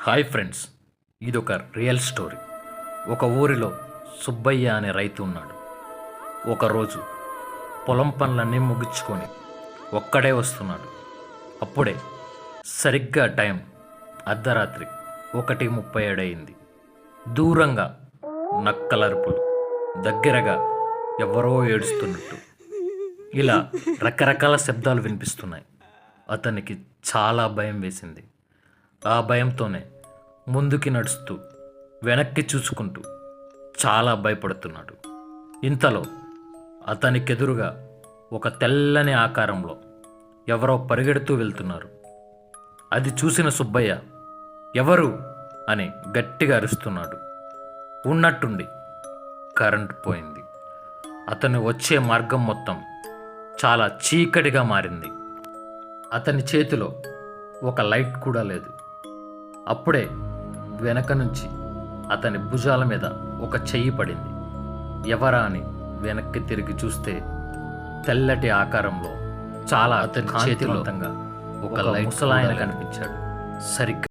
Hi friends, ఇదొక real story. ఒక ఊరిలో సుబ్బయ్య అనే రైతు ఉన్నాడు. ఒకరోజు పొలం పనులన్నీ ముగించుకొని ఒక్కడే వస్తున్నాడు. అప్పుడే సరిగ్గా టైం అర్ధరాత్రి 1:37 అయింది. దూరంగా నక్కలరుపులు, దగ్గరగా ఎవరో ఏడుస్తున్నట్టు, ఇలా రకరకాల శబ్దాలు వినిపిస్తున్నాయి. అతనికి చాలా భయం వేసింది. ఆ భయంతోనే ముందుకి నడుస్తూ వెనక్కి చూసుకుంటూ చాలా భయపడుతున్నాడు. ఇంతలో అతనికెదురుగా ఒక తెల్లని ఆకారంలో ఎవరో పరిగెడుతూ వెళ్తున్నారు. అది చూసిన సుబ్బయ్య ఎవరు అని గట్టిగా అరుస్తున్నాడు. ఉన్నట్టుండి కరెంటు పోయింది. అతను వచ్చే మార్గం మొత్తం చాలా చీకటిగా మారింది. అతని చేతిలో ఒక లైట్ కూడా లేదు. అప్పుడే వెనక నుంచి అతని భుజాల మీద ఒక చెయ్యి పడింది. ఎవరా అని వెనక్కి తిరిగి చూస్తే తెల్లటి ఆకారంలో చాలా అతని చేతిలో ఒక ముసలాయన కనిపించాడు. సరిగ్గా